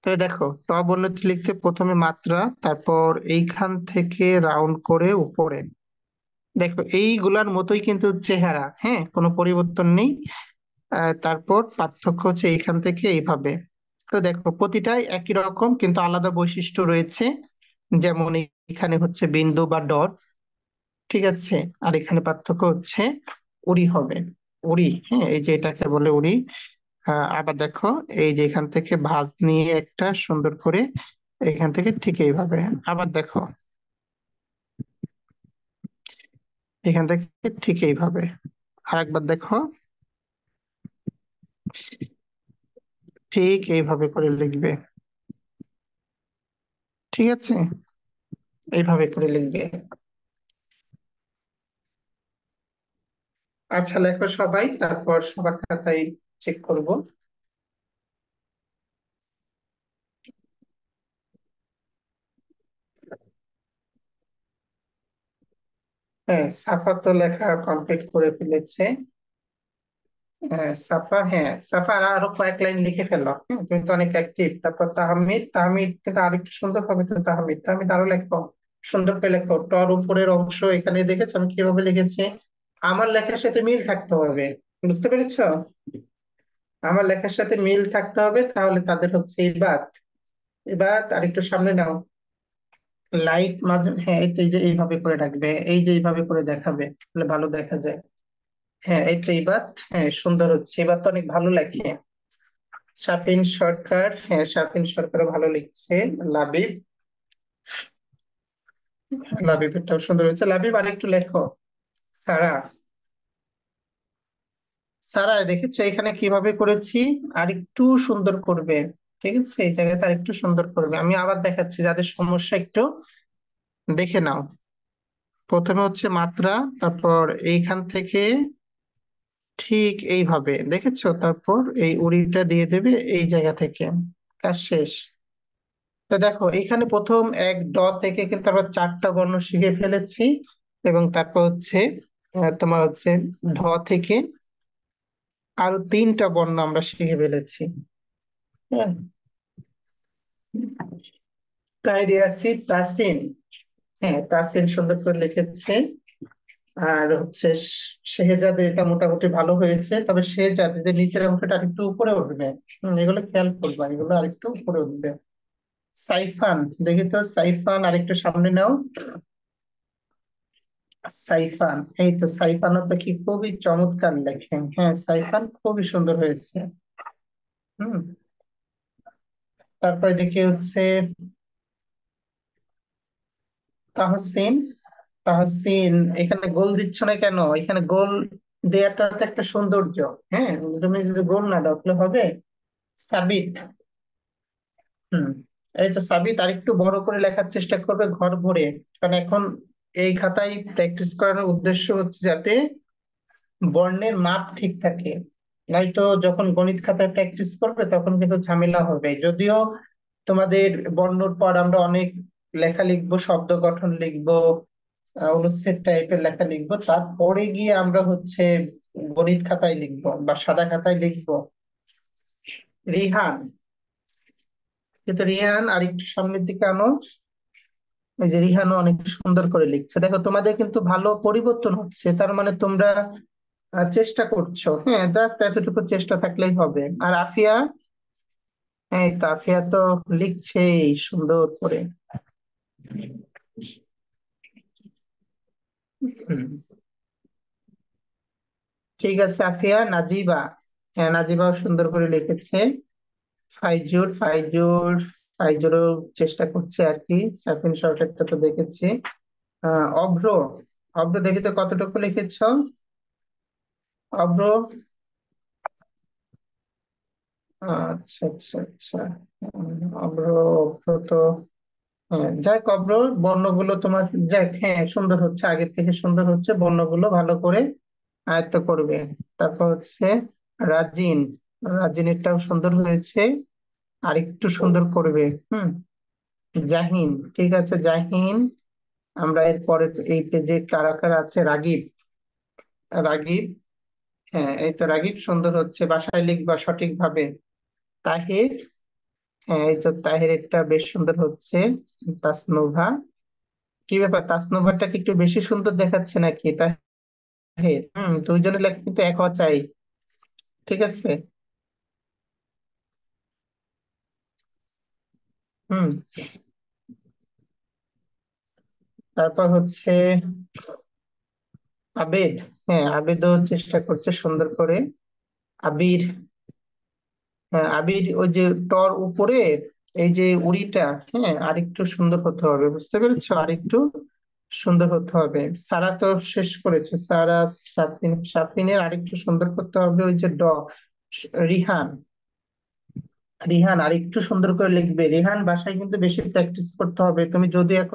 তাহলে দেখো, ট বর্ণটি লিখতে প্রথমে মাত্রা, তারপর এইখান থেকে রাউন্ড করে উপরে। দেখো এইগুলার মতোই কিন্তু চেহারা, হ্যাঁ, কোনো পরিবর্তন নেই। তারপর পার্থক্য হচ্ছে এইখান থেকে এইভাবে। তো দেখো প্রতিটাই একই রকম কিন্তু আলাদা বৈশিষ্ট্য রয়েছে। যেমন এখানে হচ্ছে বিন্দু বা ডট, ঠিক আছে। আর এখানে পার্থক্য হচ্ছে উড়ি হবে। উড়ি, হ্যাঁ, এই যে এটাকে বলে উড়ি। আবার দেখো, এই যে এখান থেকে ভাঁজ নিয়ে একটা সুন্দর করে এখান থেকে ঠিক এইভাবে। আবার দেখো, এখান থেকে ঠিক এইভাবে। আরেকবার দেখো, ঠিক এইভাবে করে লিখবে। ঠিক আছে, এইভাবে করে লিখবে। আচ্ছা, লেখো সবাই, তারপর সবার খাতায় চেক করব। হ্যাঁ, সাফা তো লেখা কমপ্লিট করে ফেলেছে। হ্যাঁ সাফা, হ্যাঁ সাফা, আর আরো কয়েক লাইন লিখে ফেলো। তুমি তো অনেক অ্যাক্টিভ। তারপর তাহমিদ, তাহমিদ কিন্তু আরেকটু সুন্দর হবে তো। তাহমিদ, তাহমিদ আরো লেখো, সুন্দর করে লেখো। টর উপরের অংশ এখানে দেখেছো আমি কিভাবে লিখেছি? আমার লেখার সাথে মিল থাকতে হবে, বুঝতে পেরেছো? আমার লেখার সাথে মিল থাকতে হবে, তাহলে তাদের হচ্ছে এবার। এবার আর একটু সামনে নাও। লাইট মাঝে, হ্যাঁ এই তো, এই যে এইভাবে করে রাখবে, এই যে এইভাবে করে দেখাবে, তাহলে ভালো দেখা যায়। হ্যাঁ এই তো এবার। হ্যাঁ সুন্দর হচ্ছে, এবার তো অনেক ভালো লেখে। শাফিন সরকার, হ্যাঁ শাফিন সরকারও ভালো লিখছে। লাবিব, লাবিবেরটাও সুন্দর হয়েছে। লাবিব আর একটু লেখো। সারা, সারা দেখেছো এখানে কিভাবে করেছি? আর একটু সুন্দর করবে। ঠিক আছে, এই জায়গাটা আর একটু সুন্দর করবে। আমি আবার দেখাচ্ছি, যাদের সমস্যা একটু দেখে নাও। প্রথমে হচ্ছে মাত্রা, তারপর এইখান থেকে ঠিক এইভাবে দেখেছো, তারপর এই উড়িটা দিয়ে দেবে এই জায়গা থেকে। কাজ শেষ। তো দেখো এখানে প্রথম এক ড থেকে কিন্তু আমরা চারটা বর্ণ শিখে ফেলেছি। এবং তারপর হচ্ছে তোমার হচ্ছে ঢ থেকে আরো তিনটা বর্ণ আমরা শিখে ফেলেছি। হ্যাঁ, তাইরিয়াসি, তাসিন, হ্যাঁ তাসিন সুন্দর করে লিখেছে। আর হচ্ছে শেহজাদে, এটা মোটামুটি ভালো হয়েছে, তবে শেহজাদে যে নিচের অংশটা আরেকটু উপরে উঠবে। এগুলো খেয়াল করবা, এগুলো আরেকটু উপরে উঠবে। সাইফান, দেখি তো সাইফান আরেকটু সামনে নাও। সাইফান, এই তো সাইফানও তো কি খুবই চমৎকার লেখেন। হ্যাঁ সাইফান খুবই সুন্দর হয়েছে। হুম। তারপরে দেখি হচ্ছে তাহসিন। তাহসিন, এখানে গোল দিচ্ছ না কেন? এখানে গোল দেয়াটা তো একটা সৌন্দর্য। হ্যাঁ, তুমি যদি গোল না দাও তাহলে হবে? সাবিত, হুম, এই তো সাবিত আরেকটু বড় করে লেখার চেষ্টা করবে ঘর ভরে। কারণ এখন এই খাতায় প্র্যাকটিস করানোর উদ্দেশ্য হচ্ছে যাতে বর্ণের মাপ ঠিক থাকে। নয়তো যখন গণিত খাতায় প্র্যাকটিস করবে তখন কিন্তু ঝামেলা হবে। যদিও তোমাদের বর্ণর পর আমরা অনেক লেখা লিখবো, শব্দ গঠন লিখবো, অনুচ্ছেদ টাইপের লেখা লিখবো, তারপরে গিয়ে আমরা হচ্ছে গণিত খাতায় লিখবো বা সাদা খাতায় লিখবো। রিহান, কিন্তু রিহান আর একটু সামনের দিকে আনো। এই যে রিহানও অনেক সুন্দর করে লিখছে। দেখো তোমাদের কিন্তু ভালো পরিবর্তন হচ্ছে, তার মানে তোমরা চেষ্টা করছো। হ্যাঁ, জাস্ট এতটুকু চেষ্টা থাকলেই হবে। আর আফিয়া, এই তো আফিয়া তো লিখছেই সুন্দর করে। হুম, ঠিক আছে আফিয়া। নাজিবা, হ্যাঁ নাজিবাও সুন্দর করে লিখেছে। ফাইজুর, ফাইজুর, ফাইজুরও চেষ্টা করছে আর কি। সাফিন সরকারটা তো দেখেছি। অভ্র, অভ্র দেখি তো কতটুকু লিখেছ? অভ্র, আচ্ছা আচ্ছা আচ্ছা। অভ্র, অভ্র তো, হ্যাঁ যাক অব্র, বর্ণগুলো তোমার যাক, হ্যাঁ সুন্দর হচ্ছে, আগের থেকে সুন্দর হচ্ছে। বর্ণগুলো ভালো করে আয়ত্ত করবে। তারপর হচ্ছে রাজিন, রাজিনেরটাও সুন্দর হয়েছে, আর একটু সুন্দর করবে। হুম। জাহিন, ঠিক আছে জাহিন। আমরা এর পরে এই পেজে কারা কারা আছে? রাগিব, রাগিব, হ্যাঁ এই তো রাগিব সুন্দর হচ্ছে, বাসায় লিখবা সঠিকভাবে। তাহির, হ্যাঁ, এই তো তাহিরেরটা বেশ সুন্দর হচ্ছে। তাসনুভা। কি ব্যাপার, তাসনুভাটাকে একটু বেশি সুন্দর দেখাচ্ছে নাকি তাহির? দুইজনের লেখা কিন্তু এক হওয়া চাই। ঠিক আছে। হুম। তারপর হচ্ছে আবেদ। হ্যাঁ, আবেদও চেষ্টা করছে সুন্দর করে। আবির। হ্যাঁ, আবির ওই যে টর উপরে এই যে উড়িটা, হ্যাঁ আরেকটু সুন্দর হতে হবে, বুঝতে পেরেছো? আরেকটু সুন্দর হতে হবে। সারা তো শেষ করেছো, সারা। সাফিনের আরেকটু সুন্দর করতে হবে। ওই যে রিহান। রিহান আরেকটু সুন্দর করে লিখবে। রিহান বাসায় কিন্তু বেশি প্র্যাকটিস করতে হবে। তুমি যদি এখন